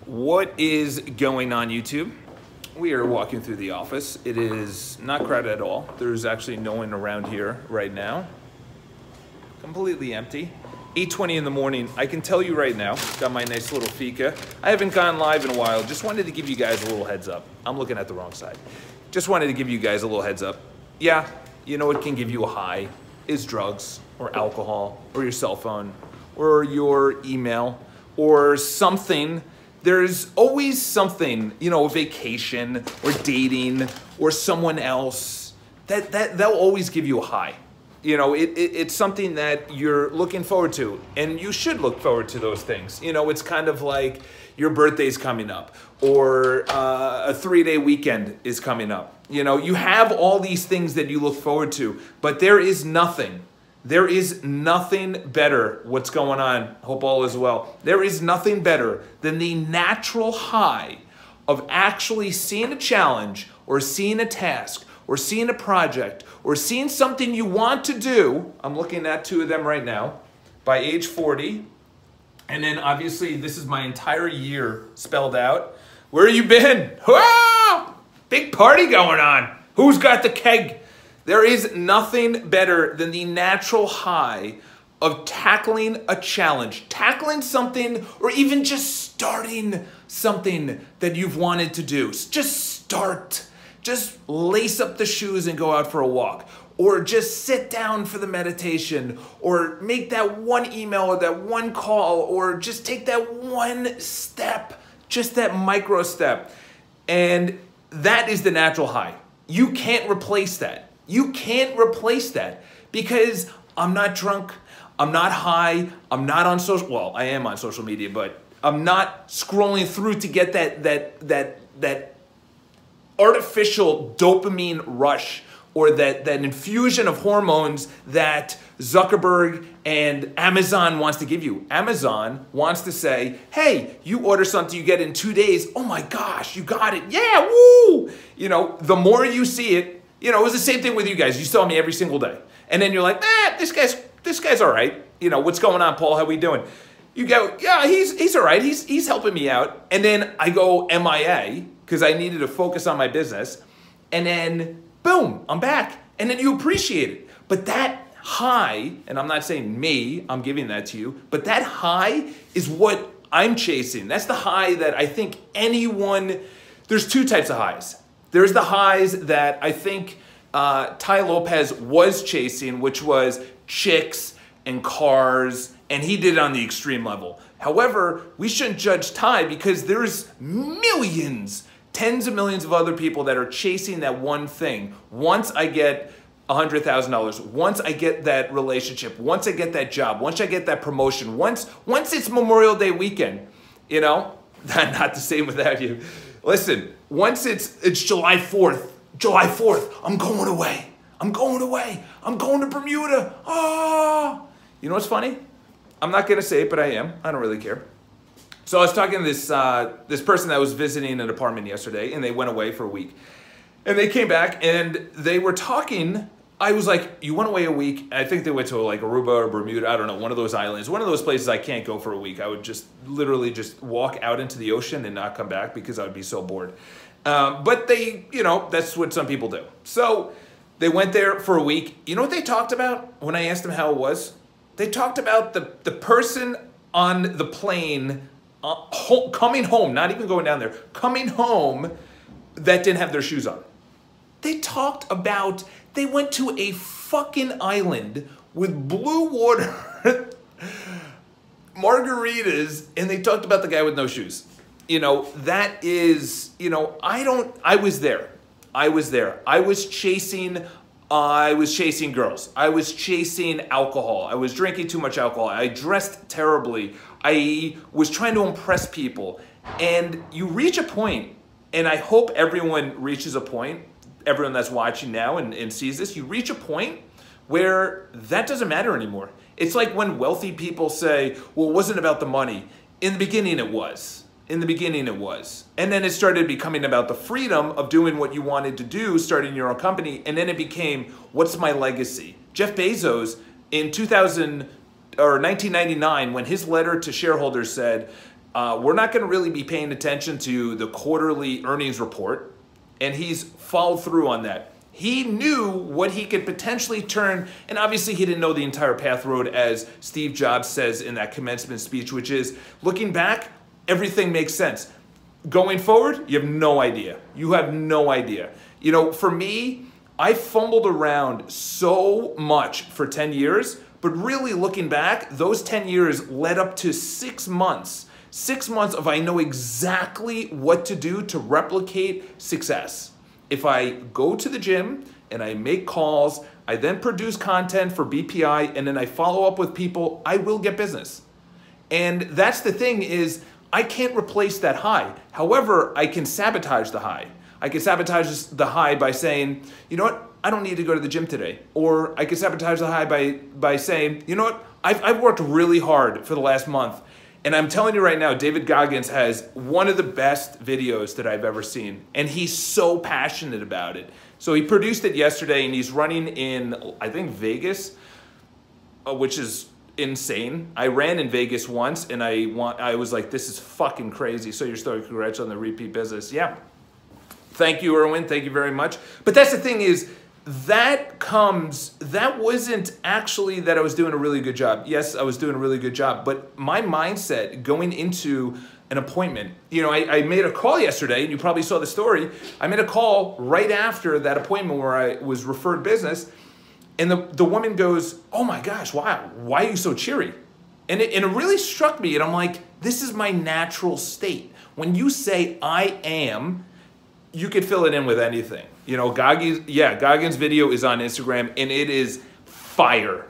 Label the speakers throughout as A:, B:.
A: What is going on, YouTube? We are walking through the office. It is not crowded at all. There's actually no one around here right now. Completely empty. 8:20 in the morning. I can tell you right now, got my nice little fika. I haven't gone live in a while. Just wanted to give you guys a little heads up. I'm looking at the wrong side. Just wanted to give you guys a little heads up. Yeah, you know what can give you a high is drugs or alcohol or your cell phone or your email or something. There's always something, you know, vacation or dating or someone else that'll always give you a high. You know, it's something that you're looking forward to, and you should look forward to those things. You know, it's kind of like your birthday's coming up, or a 3-day weekend is coming up. You know, you have all these things that you look forward to, but there is nothing better. What's going on? Hope all is well. There is nothing better than the natural high of actually seeing a challenge or seeing a task or seeing a project or seeing something you want to do. I'm looking at 2 of them right now by age 40. And then obviously this is my entire year spelled out. Where you been? Ah! Big party going on. Who's got the keg? There is nothing better than the natural high of tackling a challenge, tackling something, or even just starting something that you've wanted to do. Just start. Just lace up the shoes and go out for a walk. Or just sit down for the meditation. Or make that one email or that one call. Or just take that one step. Just that micro step. And that is the natural high. You can't replace that. You can't replace that because I'm not drunk, I'm not high, I'm not on social, well, I am on social media, but I'm not scrolling through to get that artificial dopamine rush or that infusion of hormones that Zuckerberg and Amazon wants to give you. Amazon wants to say, hey, you order something, you get it in 2 days. Oh my gosh, you got it. Yeah, woo! You know, the more you see it, you know, it was the same thing with you guys. You saw me every single day. And then you're like, this guy's all right. You know, what's going on, Paul? How we doing? You go, yeah, he's all right. He's helping me out. And then I go MIA because I needed to focus on my business. And then, boom, I'm back. And then you appreciate it. But that high, and I'm not saying me, I'm giving that to you, but that high is what I'm chasing. That's the high that I think anyone, there's 2 types of highs. There's the highs that I think Tai Lopez was chasing, which was chicks and cars, and he did it on the extreme level. However, we shouldn't judge Tai because there's millions, tens of millions of other people that are chasing that one thing. Once I get $100,000, once I get that relationship, once I get that job, once I get that promotion, once it's Memorial Day weekend, you know, not the same without you. Listen, once it's July 4th, I'm going away. I'm going to Bermuda. Oh, you know what's funny? I'm not going to say it, but I am. I don't really care. So I was talking to this person that was visiting an apartment yesterday, and they went away for a week. And they came back, and they were talking. I was like, you went away a week? I think they went to like Aruba or Bermuda. I don't know, one of those islands. One of those places I can't go for a week. I would just literally just walk out into the ocean and not come back because I would be so bored. But they, you know, that's what some people do. So they went there for a week. You know what they talked about when I asked them how it was? They talked about the person on the plane coming home, not even going down there, coming home that didn't have their shoes on. They talked about, they went to a fucking island with blue water, margaritas, and they talked about the guy with no shoes. You know, that is, you know, I was there. I was chasing girls. I was chasing alcohol. I was drinking too much alcohol. I dressed terribly. I was trying to impress people. And you reach a point, and I hope everyone reaches a point, everyone that's watching now and sees this, you reach a point where that doesn't matter anymore. It's like when wealthy people say, well, it wasn't about the money. In the beginning it was. And then it started becoming about the freedom of doing what you wanted to do, starting your own company. And then it became, what's my legacy? Jeff Bezos in 1999, when his letter to shareholders said, we're not going to really be paying attention to the quarterly earnings report. And he's followed through on that. He knew what he could potentially turn, and obviously he didn't know the entire path road, as Steve Jobs says in that commencement speech, which is, looking back, everything makes sense. Going forward, you have no idea. You have no idea. You know, for me, I fumbled around so much for 10 years, but really looking back, those 10 years led up to 6 months. 6 months of I know exactly what to do to replicate success. If I go to the gym and I make calls, I then produce content for BPI, and then I follow up with people, I will get business. And that's the thing, is I can't replace that high. However, I can sabotage the high. I can sabotage the high by saying, you know what, I don't need to go to the gym today. Or I can sabotage the high by saying, you know what, I've worked really hard for the last month. And I'm telling you right now, David Goggins has one of the best videos that I've ever seen. And he's so passionate about it. So he produced it yesterday, and he's running in, I think, Vegas, which is insane. I ran in Vegas once, and I was like, this is fucking crazy. So you're still congrats on the repeat business. Yeah. Thank you, Erwin. Thank you very much. But that's the thing, is that wasn't actually that I was doing a really good job. Yes, I was doing a really good job, but my mindset going into an appointment, you know, I made a call yesterday, and you probably saw the story. I made a call right after that appointment where I was referred business, and the woman goes, oh my gosh, wow, why are you so cheery? And it really struck me, and I'm like, this is my natural state. When you say I am, you could fill it in with anything. You know, Goggins' video is on Instagram, and it is fire,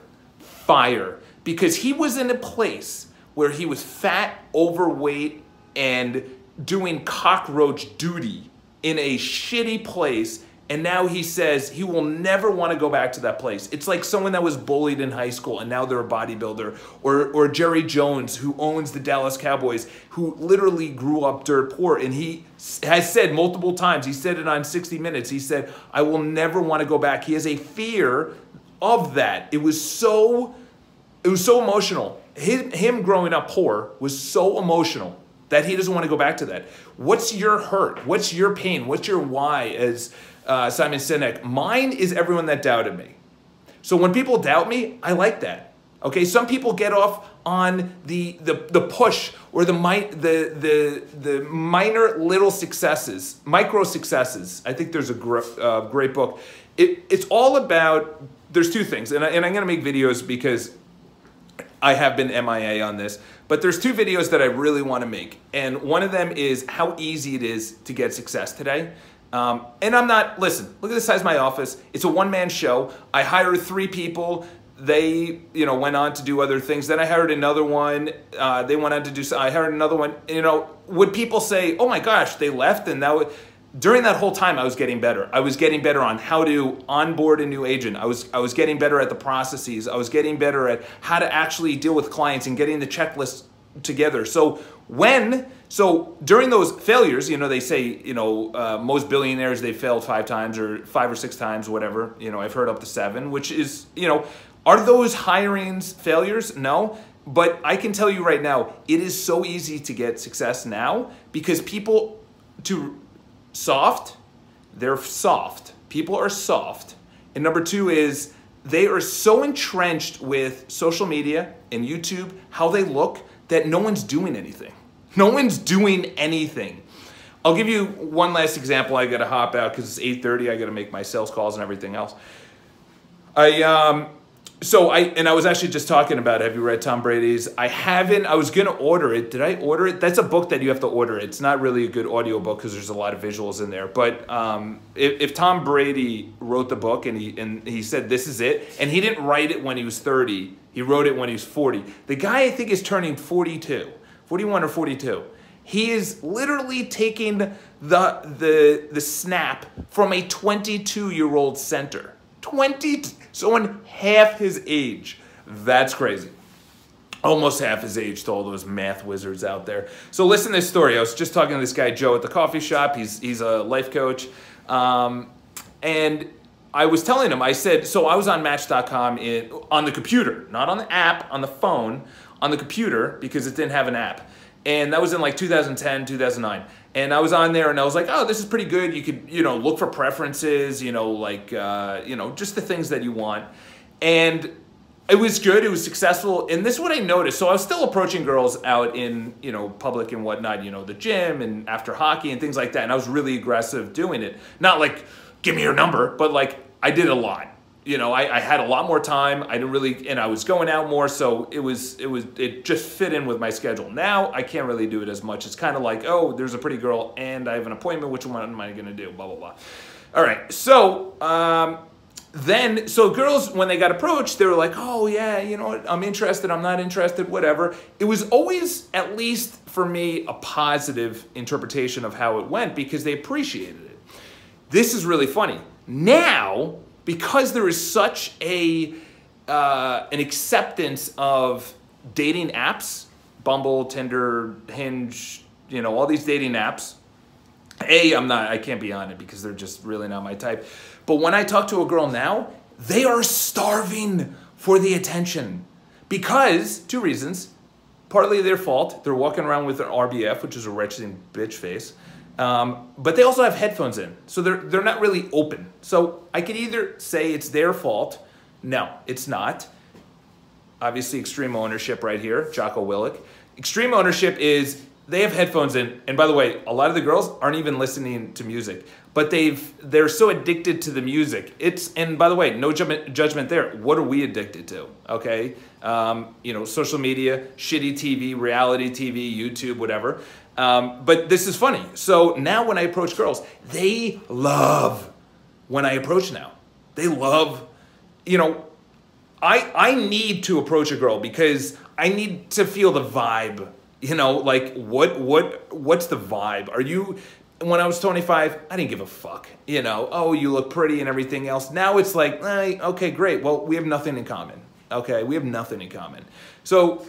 A: because he was in a place where he was fat, overweight, and doing cockroach duty in a shitty place, and now he says he will never want to go back to that place. It's like someone that was bullied in high school and now they're a bodybuilder, or Jerry Jones, who owns the Dallas Cowboys, who literally grew up dirt poor, and he has said multiple times, he said it on 60 Minutes, he said, I will never want to go back. He has a fear of that. It was so emotional. Him growing up poor was so emotional that he doesn't want to go back to that. What's your hurt? What's your pain? What's your why, as Simon Sinek? Mine is everyone that doubted me. So when people doubt me, I like that. Okay, some people get off on the push, or the minor little successes, micro successes. I think there's a great book. It's all about, there's two things, and I'm going to make videos because I have been MIA on this, but there's two videos that I really want to make. And one of them is how easy it is to get success today. And I'm not, listen, look at the size of my office. It's a one-man show. I hired 3 people. They, you know, went on to do other things. Then I hired another one. They went on to do, I hired another one. You know, would people say, oh my gosh, they left? And that would, during that whole time, I was getting better. I was getting better on how to onboard a new agent. I was getting better at the processes. I was getting better at how to actually deal with clients and getting the checklist together. So during those failures, you know, they say, you know, most billionaires, they failed 5 times or 5 or 6 times, whatever. You know, I've heard up to 7, which is, you know, are those hirings failures? No. But I can tell you right now, it is so easy to get success now because people they're soft. People are soft. And number 2 is they are so entrenched with social media and YouTube, how they look, that no one's doing anything. No one's doing anything. I'll give you one last example. I got to hop out because it's 8:30. I got to make my sales calls and everything else. I was actually just talking about it. Have you read Tom Brady's? I haven't. I was going to order it. Did I order it? That's a book that you have to order. It's not really a good audio book because there's a lot of visuals in there. But if Tom Brady wrote the book and he said this is it, and he didn't write it when he was 30, he wrote it when he was 40. The guy, I think, is turning 42, 41 or 42. He is literally taking the snap from a 22-year-old center. Someone half his age. That's crazy. Almost half his age to all those math wizards out there. So listen to this story. I was just talking to this guy, Joe, at the coffee shop. He's a life coach. And I was telling him, I said, so I was on Match.com on the computer, not on the app, on the phone, on the computer, because it didn't have an app. And that was in like 2010, 2009. And I was on there and I was like, oh, this is pretty good. You could, look for preferences, just the things that you want. And it was good. It was successful. And this is what I noticed. So I was still approaching girls out in, public and whatnot, the gym and after hockey and things like that. And I was really aggressive doing it. Not like, give me your number, but like I did a lot. I had a lot more time. I didn't really, and I was going out more, so it just fit in with my schedule. Now I can't really do it as much. It's kind of like, oh, there's a pretty girl and I have an appointment. Which one am I going to do? Blah, blah, blah. All right. So, so girls, when they got approached, they were like, oh yeah, you know what? I'm interested. I'm not interested, whatever. It was always, at least for me, a positive interpretation of how it went because they appreciated it. This is really funny. Now, because there is such an acceptance of dating apps, Bumble, Tinder, Hinge, all these dating apps. I can't be on it because they're just really not my type. But when I talk to a girl now, they are starving for the attention because, two reasons, partly their fault. They're walking around with an RBF, which is a wretched bitch face. But they also have headphones in, so they're not really open. So I could either say it's their fault. No, it's not. Obviously, extreme ownership right here, Jocko Willick. Extreme ownership is they have headphones in, and by the way, a lot of the girls aren't even listening to music, but they're so addicted to the music. And by the way, no judgment there. What are we addicted to? Okay, social media, shitty TV, reality TV, YouTube, whatever. But this is funny. So now when I approach girls, they love when I approach now. They love, I need to approach a girl because I need to feel the vibe, like what's the vibe? When I was 25, I didn't give a fuck, oh, you look pretty and everything else. Now it's like, okay, great. Well, we have nothing in common. Okay. We have nothing in common. So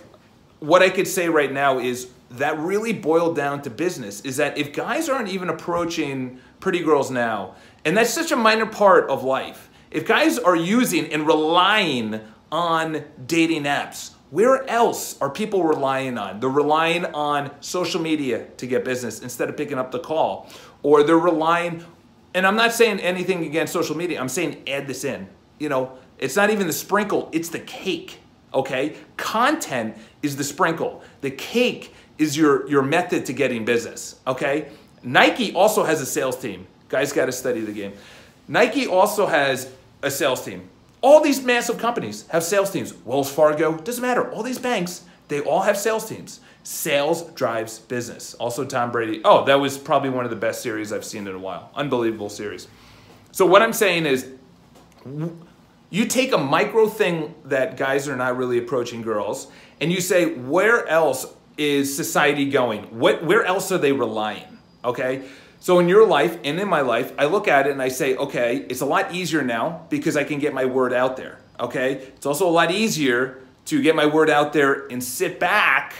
A: what I could say right now is, that really boiled down to business is that if guys aren't even approaching pretty girls now, and that's such a minor part of life, if guys are using and relying on dating apps, where else are people relying on? They're relying on social media to get business instead of picking up the call. Or they're relying, and I'm not saying anything against social media, I'm saying add this in. It's not even the sprinkle, it's the cake, okay? Content is the sprinkle. The cake is your method to getting business, okay? Nike also has a sales team. Guys got to study the game. Nike also has a sales team. All these massive companies have sales teams. Wells Fargo, doesn't matter. All these banks, they all have sales teams. Sales drives business. Also Tom Brady. Oh, that was probably one of the best series I've seen in a while. Unbelievable series. So what I'm saying is, you take a micro thing that guys are not really approaching girls, and you say, where else is society going? Where else are they relying? Okay? So in your life and in my life, I look at it and I say, okay, it's a lot easier now because I can get my word out there. Okay? It's also a lot easier to get my word out there and sit back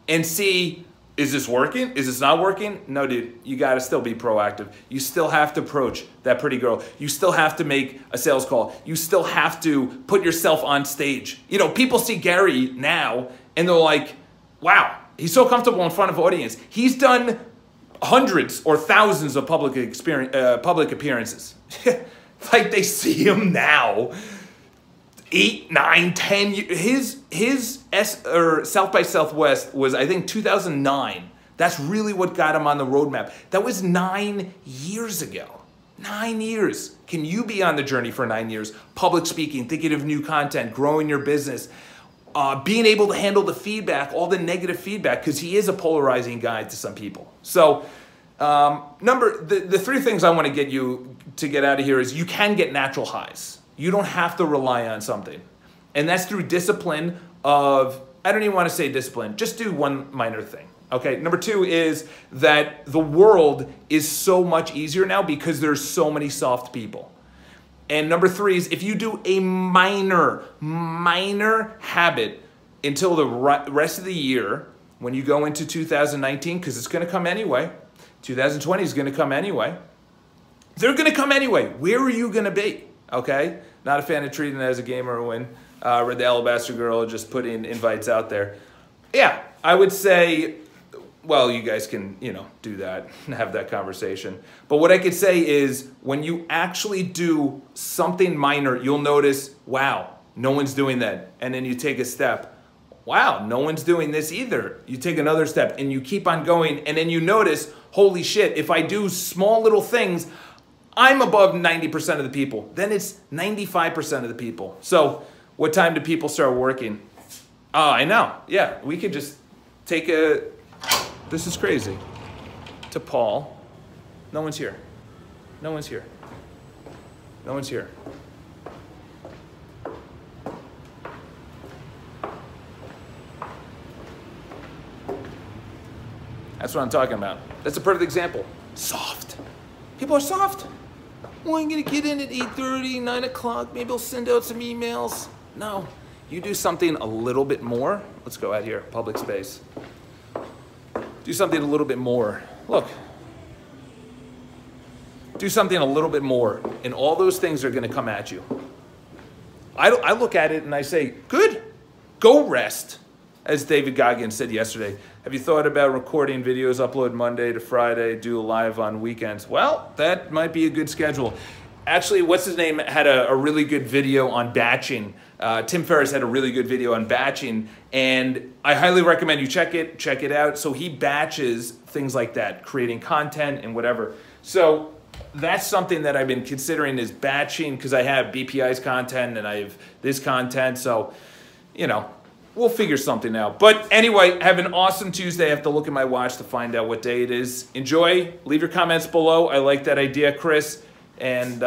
A: and see, is this working? Is this not working? No, dude, you got to still be proactive. You still have to approach that pretty girl. You still have to make a sales call. You still have to put yourself on stage. People see Gary now and they're like, wow, he's so comfortable in front of audience. He's done hundreds or thousands of public appearances. Like they see him now. 8, 9, 10 years. His South by Southwest was, I think, 2009. That's really what got him on the roadmap. That was 9 years ago. 9 years. Can you be on the journey for 9 years? Public speaking, thinking of new content, growing your business, being able to handle the feedback, all the negative feedback, because he is a polarizing guy to some people. So the 3 things I want to get you to get out of here is you can get natural highs. You don't have to rely on something. And that's through discipline of, I don't even want to say discipline, just do one minor thing. Okay, number 2 is that the world is so much easier now because there's so many soft people. And number 3 is if you do a minor habit until the rest of the year, when you go into 2019, because it's going to come anyway, 2020 is going to come anyway, they're going to come anyway. Where are you going to be? Okay, not a fan of treating it as a game or a win. Read the Alabaster Girl just putting invites out there. Yeah, I would say well, you guys can, do that and have that conversation. But what I could say is when you actually do something minor, you'll notice, wow, no one's doing that. And then you take a step. Wow, no one's doing this either. You take another step and you keep on going. And then you notice, holy shit, if I do small little things, I'm above 90% of the people. Then it's 95% of the people. So what time do people start working? Oh, I know. Yeah, we could just take this is crazy, to Paul. No one's here. No one's here. No one's here. That's what I'm talking about. That's a perfect example. Soft. People are soft. Well, I'm going to get in at 8:30, 9 o'clock. Maybe I'll send out some emails. No. You do something a little bit more. Let's go out here, public space. Do something a little bit more. Look. Do something a little bit more, and all those things are going to come at you. I look at it and I say, good. Go rest. As David Goggins said yesterday, have you thought about recording videos, upload Monday to Friday, do a live on weekends? Well, that might be a good schedule. Actually, what's his name had a really good video on batching. Tim Ferriss had a really good video on batching, and I highly recommend you check it out. So he batches things like that, creating content and whatever. So that's something that I've been considering is batching, because I have BPI's content and I have this content. So, we'll figure something out. But anyway, have an awesome Tuesday. I have to look at my watch to find out what day it is. Enjoy. Leave your comments below. I like that idea, Chris. And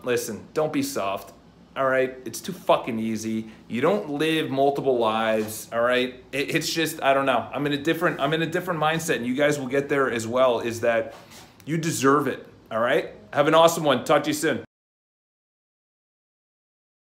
A: listen, don't be soft. All right? It's too fucking easy. You don't live multiple lives. All right? It's just, I don't know. I'm in a different mindset, and you guys will get there as well, is that you deserve it. All right? Have an awesome one. Talk to you soon.